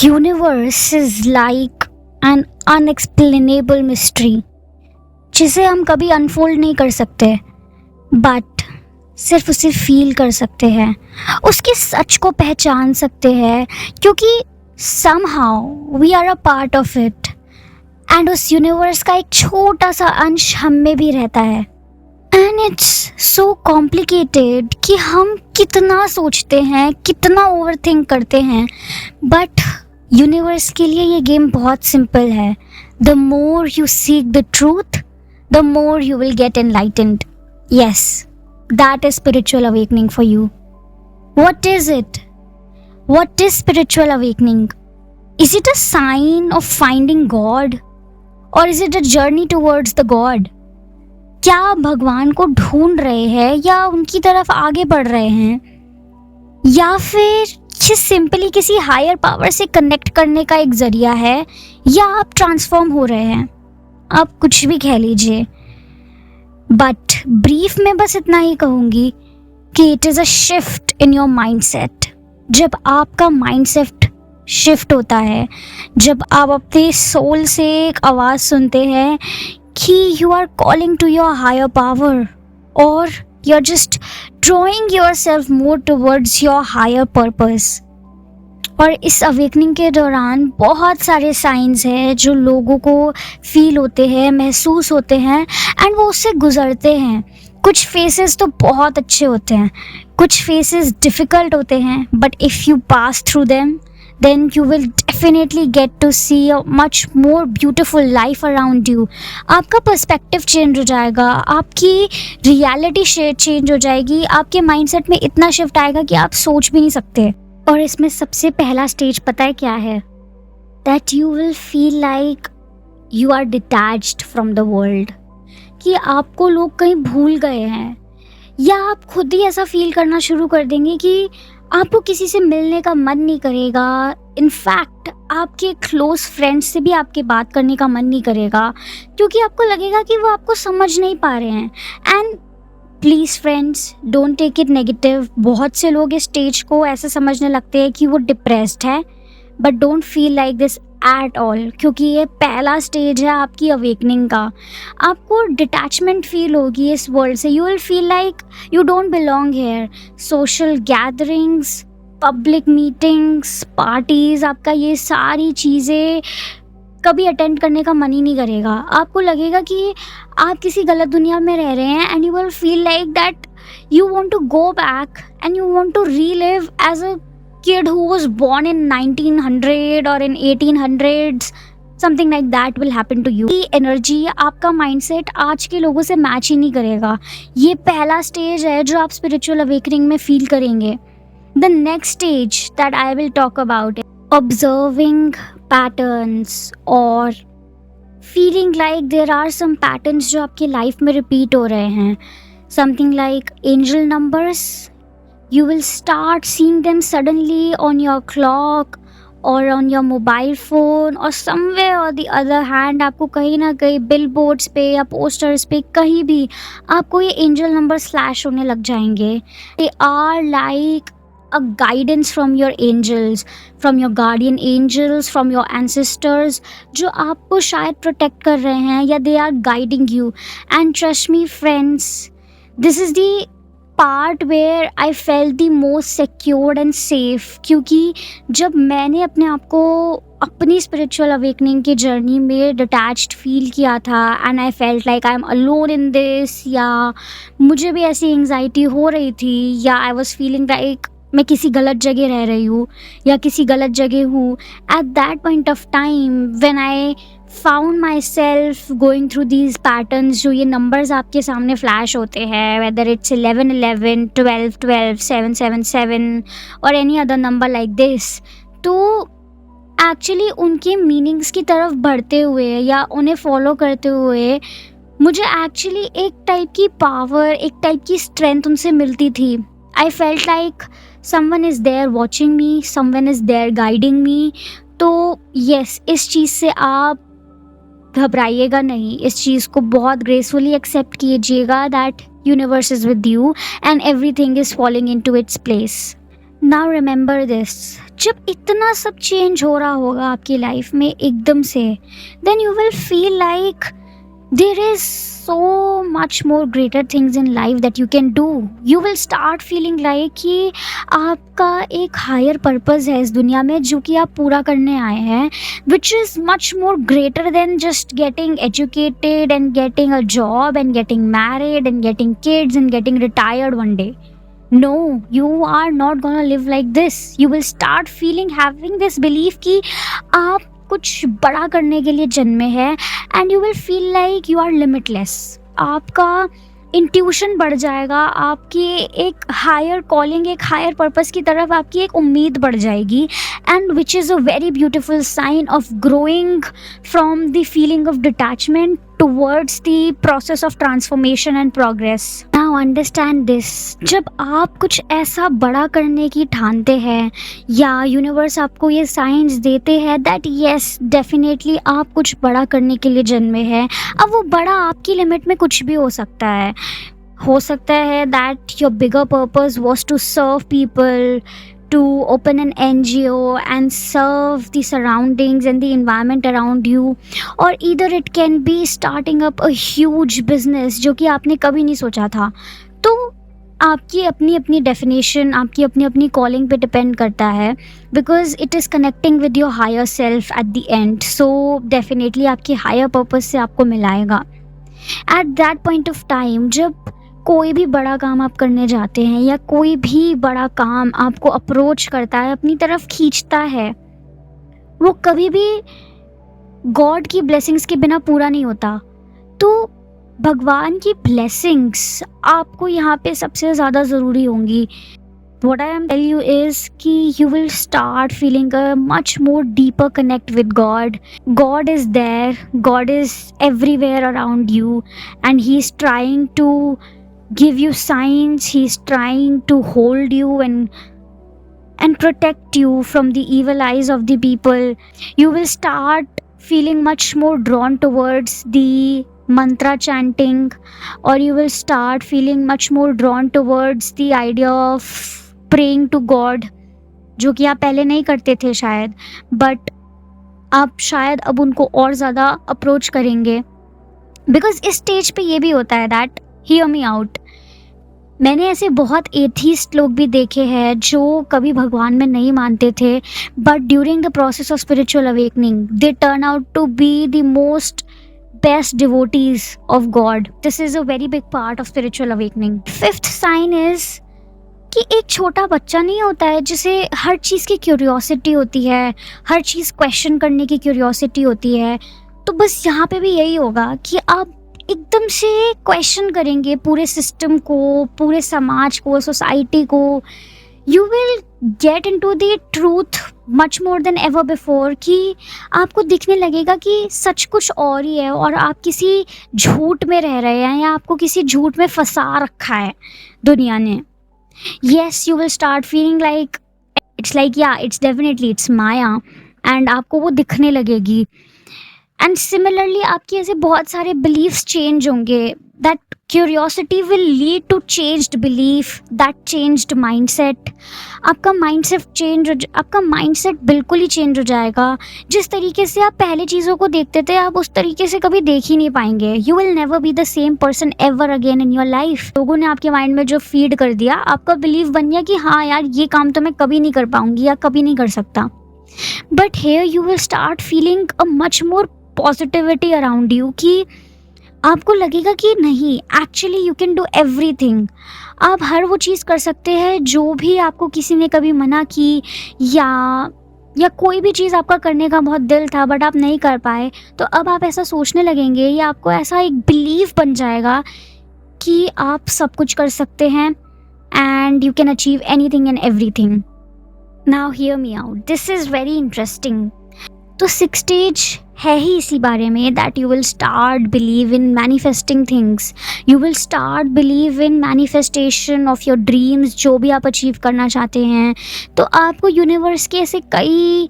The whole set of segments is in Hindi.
Universe is like an unexplainable mystery जिसे हम कभी अनफोल्ड नहीं कर सकते, बट सिर्फ उसे फील कर सकते हैं, उसके सच को पहचान सकते हैं, क्योंकि somehow we are a part of it and उस यूनिवर्स का एक छोटा सा अंश हम में भी रहता है। एंड इट्स सो कॉम्प्लिकेटेड कि हम कितना सोचते हैं, कितना ओवर थिंक करते हैं, बट यूनिवर्स के लिए ये गेम बहुत सिंपल है। The more you seek the truth, the more you will get enlightened. Yes, that is spiritual awakening for you. What is it? What is spiritual awakening? Is it a sign of finding God? Or is it a journey towards the God? क्या आप भगवान को ढूंढ रहे हैं या उनकी तरफ आगे बढ़ रहे हैं, या फिर ये सिंपली किसी हायर पावर से कनेक्ट करने का एक जरिया है, या आप ट्रांसफॉर्म हो रहे हैं? आप कुछ भी कह लीजिए, बट ब्रीफ में बस इतना ही कहूँगी कि it is a shift in your mindset. जब आपका माइंडसेट शिफ्ट होता है, जब आप अपने सोल से एक आवाज़ सुनते हैं कि you are calling to your higher power, और you are just drawing yourself more towards your higher purpose. और इस अवेकनिंग के दौरान बहुत सारे साइंस हैं जो लोगों को फील होते हैं, महसूस होते हैं, एंड वो उससे गुजरते हैं। कुछ फेसेस तो बहुत अच्छे होते हैं, कुछ फेसेस डिफ़िकल्ट होते हैं, but if you pass through them then you will definitely get to see a much more beautiful life around you. आपका पर्सपेक्टिव चेंज हो जाएगा, आपकी रियलिटी चेंज हो जाएगी, आपके माइंडसेट में इतना शिफ्ट आएगा कि आप सोच भी नहीं सकते। और इसमें सबसे पहला स्टेज पता है क्या है? That you will feel like you are detached from the world, कि आपको लोग कहीं भूल गए हैं, या आप खुद ही ऐसा फील करना शुरू कर देंगे कि आपको किसी से मिलने का मन नहीं करेगा। इनफैक्ट आपके क्लोज फ्रेंड्स से भी आपके बात करने का मन नहीं करेगा, क्योंकि आपको लगेगा कि वो आपको समझ नहीं पा रहे हैं। And please friends, don't take it negative. बहुत से लोग इस स्टेज को ऐसे समझने लगते हैं कि वो डिप्रेस्ड है, but don't feel like this at all, क्योंकि ये पहला स्टेज है आपकी अवेकनिंग का। आपको डिटैचमेंट फील होगी इस वर्ल्ड से, you will feel like you don't belong here. Social gatherings, public meetings, parties, आपका ये सारी चीज़ें कभी अटेंड करने का मन ही नहीं करेगा। आपको लगेगा कि आप किसी गलत दुनिया में रह रहे हैं, and you will feel like that you want to go back and you want to relive as a kid who was born in 1900 or in 1800s, something like that will happen to you. ये एनर्जी, आपका माइंडसेट आज के लोगों से मैच ही नहीं करेगा। ये पहला स्टेज है जो आप स्पिरिचुअल अवेकनिंग में फील करेंगे। The next stage that I will talk about observing patterns, और feeling like there are some patterns जो आपकी लाइफ में रिपीट हो रहे हैं। Something like angel numbers, you will start seeing them suddenly on your clock or on your mobile phone or somewhere or the other hand। आपको कहीं ना कहीं बिल बोर्ड्स पे या पोस्टर्स पे कहीं भी आपको ये एंजल नंबर स्लैश होने लग जाएंगे। They are like a guidance from your angels, from your guardian angels, from your ancestors, जो आपको शायद प्रोटेक्ट कर रहे हैं, या they are guiding you। And trust me friends, this is the part where I felt the most secured and safe, क्योंकि जब मैंने अपने आप को अपनी स्पिरिचुअल अवेकनिंग की जर्नी में डिटैच्ड फील किया था, and I felt like I am alone in this, या मुझे भी ऐसी एंग्जाइटी हो रही थी, या आई वॉज फीलिंग लाइक मैं किसी गलत जगह रह रही हूँ या किसी गलत जगह हूँ। Eight that point of time when I found my self going through these patterns, जो ये नंबर्स आपके सामने फ्लैश होते हैं, वेदर इट्स 1111, 1212, 777 और any other number like this, तो एक्चुअली उनके मीनिंग्स की तरफ बढ़ते हुए या उन्हें फॉलो करते हुए मुझे एक्चुअली एक टाइप की पावर, एक टाइप की स्ट्रेंथ उनसे मिलती थी। I felt like someone is there watching me, someone is there guiding me. तो यस, इस चीज़ से आप घबराइएगा नहीं, इस चीज़ को बहुत ग्रेसफुली एक्सेप्ट कीजिएगा that universe is with you and everything is falling into its place. Now remember this, जब इतना सब चेंज हो रहा होगा आपकी लाइफ में एकदम से, then you will feel like there is so much more greater things in life that you can do. You will start feeling like कि आपका एक हायर पर्पस है इस दुनिया में जो कि आप पूरा करने आए हैं, which is much more greater than just getting educated and getting a job and getting married and getting kids and getting retired one day. No, you are not gonna live like this. You will start having this belief कि आप कुछ बड़ा करने के लिए जन्मे हैं and you will feel like you are limitless. आपका इंट्यूशन बढ़ जाएगा, आपकी एक हायर कॉलिंग, एक हायर पर्पस की तरफ आपकी एक उम्मीद बढ़ जाएगी, and which is a very beautiful sign of growing from the feeling of detachment towards the process of transformation and progress. Now understand this, जब आप कुछ ऐसा बड़ा करने की ठानते हैं या यूनिवर्स आपको ये साइंस देते हैं दैट येस डेफिनेटली आप कुछ बड़ा करने के लिए जन्मे हैं, अब वो बड़ा आपकी लिमिट में कुछ भी हो सकता है. हो सकता है that your bigger purpose was to serve people, to open an NGO and serve the surroundings and the environment around you, or either it can be starting up a huge business जो कि आपने कभी नहीं सोचा था. तो आपकी अपनी अपनी डेफिनेशन, आपकी अपनी अपनी कॉलिंग पे डिपेंड करता है, because it is connecting with your higher self at the end. So definitely आपकी हायर पर्पस से आपको मिलाएगा. At that point of time जब कोई भी बड़ा काम आप करने जाते हैं या कोई भी बड़ा काम आपको अप्रोच करता है, अपनी तरफ खींचता है, वो कभी भी गॉड की ब्लेसिंग्स के बिना पूरा नहीं होता. तो भगवान की ब्लेसिंग्स आपको यहाँ पे सबसे ज़्यादा ज़रूरी होंगी. What I am telling you is कि you will start feeling a much more deeper connect with God. God is there, God is everywhere around you, and He is trying to give you signs, He is trying to hold you and protect you from the evil eyes of the people. You will start feeling much more drawn towards the mantra chanting, or you will start feeling much more drawn towards the idea of praying to God, जो कि आप पहले नहीं करते थे शायद, बट आप शायद अब उनको और ज़्यादा अप्रोच करेंगे. बिकॉज इस स्टेज पे ये भी होता है दैट, हियर मी आउट, मैंने ऐसे बहुत एथीस्ट लोग भी देखे हैं जो कभी भगवान में नहीं मानते थे, but during the process of spiritual awakening they turn out to be the most best devotees of God. This is a very big part of spiritual awakening. Fifth sign is कि एक छोटा बच्चा नहीं होता है जिसे हर चीज़ की क्यूरियोसिटी होती है, हर चीज़ क्वेश्चन करने की क्यूरियोसिटी होती है. तो बस यहाँ पे भी यही होगा कि आप एकदम से क्वेश्चन करेंगे पूरे सिस्टम को, पूरे समाज को, सोसाइटी को. You will get into the truth much more then ever before, कि आपको दिखने लगेगा कि सच कुछ और ही है और आप किसी झूठ में रह रहे हैं या आपको किसी झूठ में फंसा रखा है दुनिया ने. Yes, you will start feeling like it's like या it's definitely it's maya, and आपको वो दिखने लगेगी. एंड सिमिलरली आपके ऐसे बहुत सारे बिलीव्स चेंज होंगे. That curiosity will lead to changed belief, that changed mindset. आपका माइंडसेट बिल्कुल ही चेंज हो जाएगा. जिस तरीके से आप पहले चीज़ों को देखते थे आप उस तरीके से कभी देख ही नहीं पाएंगे. You will never be the same person ever again in your life. लोगों ने आपके माइंड में जो फीड कर दिया, आपका बिलीव बन गया कि हाँ यार ये काम तो मैं कभी नहीं कर पाऊंगी या कभी नहीं कर सकता. But here you will start feeling a much more positivity around you, कि आपको लगेगा कि नहीं, actually you can do everything. आप हर वो चीज़ कर सकते हैं जो भी आपको किसी ने कभी मना की, या कोई भी चीज़ आपका करने का बहुत दिल था बट आप नहीं कर पाए, तो अब आप ऐसा सोचने लगेंगे या आपको ऐसा एक बिलीव बन जाएगा कि आप सब कुछ कर सकते हैं and you can achieve anything and everything. Now hear me out, this is very interesting. तो 6 स्टेज है ही इसी बारे में, that you will start believe in manifesting things. You will start believe in manifestation of your dreams, जो भी आप अचीव करना चाहते हैं. तो आपको यूनिवर्स के ऐसे कई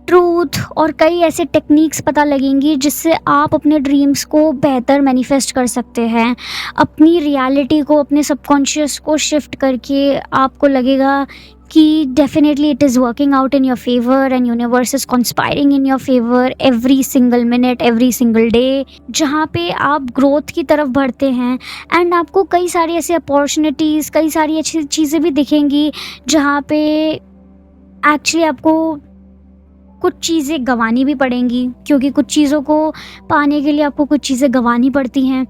ट्रूथ और कई ऐसे टेक्निक्स पता लगेंगी जिससे आप अपने ड्रीम्स को बेहतर मैनिफेस्ट कर सकते हैं. अपनी रियलिटी को, अपने सबकॉन्शियस को शिफ्ट करके आपको लगेगा कि definitely it is working out in your favour and universe is conspiring in your favour every single minute, every single day, जहाँ पे आप ग्रोथ की तरफ बढ़ते हैं। एंड आपको कई सारी ऐसी अपॉर्चुनिटीज़, कई सारी अच्छी चीज़ें भी दिखेंगी जहाँ पे एक्चुअली आपको कुछ चीज़ें गंवानी भी पड़ेंगी, क्योंकि कुछ चीज़ों को पाने के लिए आपको कुछ चीज़ें गंवानी पड़ती हैं।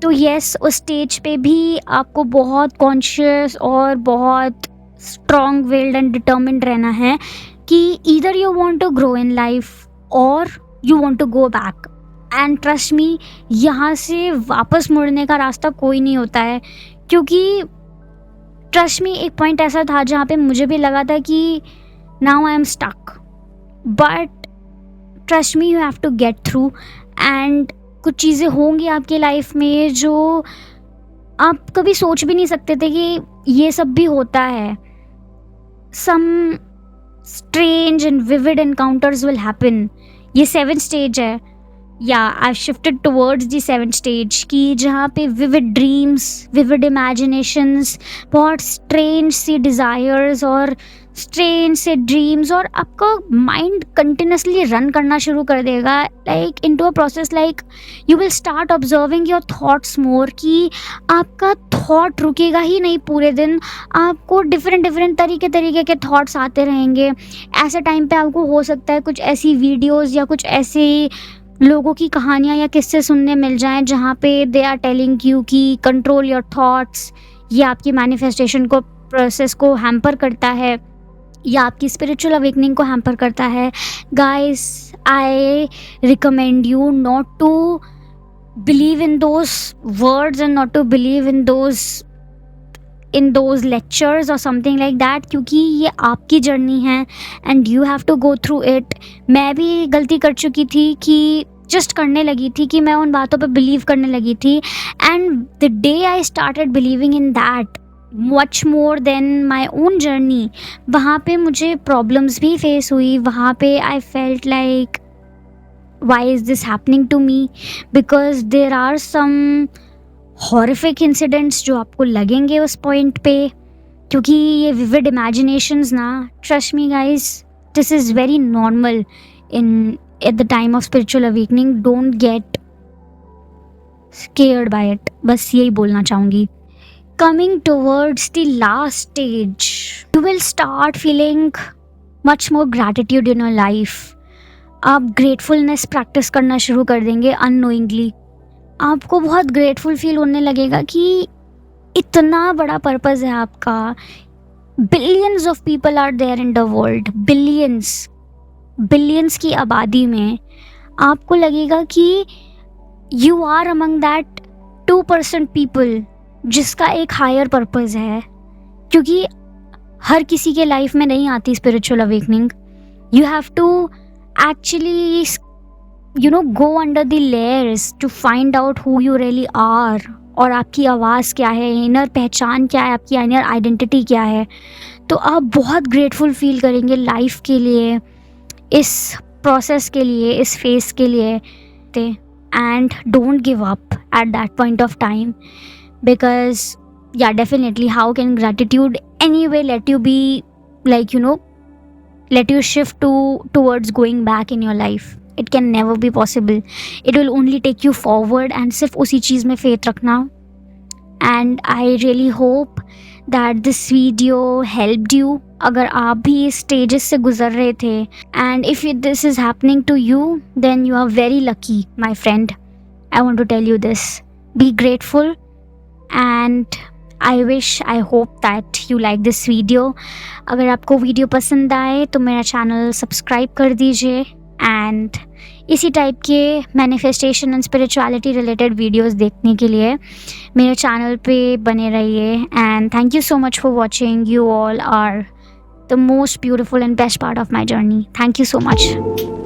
तो येस, उस स्टेज पे भी आपको बहुत कॉन्शियस और बहुत स्ट्रॉन्ग विल्ड एंड डिटर्मिन्ड रहना है कि either you want to grow in life और you want to go back. And trust me, यहाँ से वापस मुड़ने का रास्ता कोई नहीं होता है, क्योंकि ट्रस्ट मी एक पॉइंट ऐसा था जहाँ पे मुझे भी लगा था कि now I am stuck, but trust me, you have to get through. And कुछ चीज़ें होंगी आपकी लाइफ में जो आप कभी सोच भी नहीं सकते थे कि ये सब भी होता है। Some strange and vivid encounters will happen. ये 7th स्टेज है, या I shifted towards the 7th stage की, जहाँ पे विविड ड्रीम्स, विविड इमेजिनेशंस, बहुत स्ट्रेंज सी डिज़ायर्स और स्ट्रेंज से ड्रीम्स, और आपका माइंड कंटिन्यूसली रन करना शुरू कर देगा like into a process, like you will start observing your thoughts more, कि आपका थॉट रुकेगा ही नहीं पूरे दिन, आपको डिफरेंट तरीके के थॉट्स आते रहेंगे। ऐसे टाइम पे आपको हो सकता है कुछ ऐसी वीडियोज़ या कुछ ऐसी लोगों की कहानियाँ या किस्से सुनने मिल जाएं जहाँ पे दे आर टेलिंग यू कि कंट्रोल योर थॉट्स। ये आपकी मैनिफेस्टेशन को, प्रोसेस को हैम्पर करता है, या आपकी स्पिरिचुअल अवेकनिंग को हैम्पर करता है। Guys, I recommend you not to believe in those words and not to believe in those lectures और समथिंग लाइक दैट, क्योंकि ये आपकी जर्नी है and you have to go through it. मैं भी गलती कर चुकी थी कि जस्ट करने लगी थी, कि मैं उन बातों पे बिलीव करने लगी थी, and the day I started believing in that much more than my own journey, वहाँ पे मुझे प्रॉब्लम्स भी फेस हुई। वहाँ पे I felt like why is this happening to me, because there are some horrific incidents जो आपको लगेंगे उस पॉइंट पे, क्योंकि ये विविड इमेजिनेशंस ना, trust me guys, this is very normal in at the time of spiritual awakening. Don't get scared bye it, बस यही बोलना चाहूँगी। Coming towards the last stage, you will start feeling much more gratitude in your life. आप gratefulness practice करना शुरू कर देंगे unknowingly. आपको बहुत grateful feel होने लगेगा कि इतना बड़ा purpose है आपका। Billions of people are there in the world. Billions की आबादी में आपको लगेगा कि you are among that 2% people जिसका एक हायर पर्पज़ है, क्योंकि हर किसी के लाइफ में नहीं आती spiritual awakening. You have to actually go under the layers to find out who you really are, और आपकी आवाज़ क्या है, इनर पहचान क्या है, आपकी इनर आइडेंटिटी क्या है। तो आप बहुत ग्रेटफुल फील करेंगे लाइफ के लिए, इस प्रोसेस के लिए, इस फेस के लिए। And don't give up at that point of time, because yeah, definitely, how can gratitude anyway let you be like let you shift towards going back in your life? It can never be possible. It will only take you forward, and सिर्फ उसी चीज़ में faith रखना। And I really hope that this video helped you, अगर आप भी इस stages से गुजर रहे थे, and if this is happening to you, then you are very lucky, my friend. I want to tell you this. Be grateful. And I hope that you like this video. अगर आपको वीडियो पसंद आए तो मेरा चैनल सब्सक्राइब कर दीजिए, एंड इसी टाइप के manifestation and spirituality related videos देखने के लिए मेरे चैनल पे बने रहिए। And thank you so much for watching. You all are the most beautiful and best part of my journey. Thank you so much.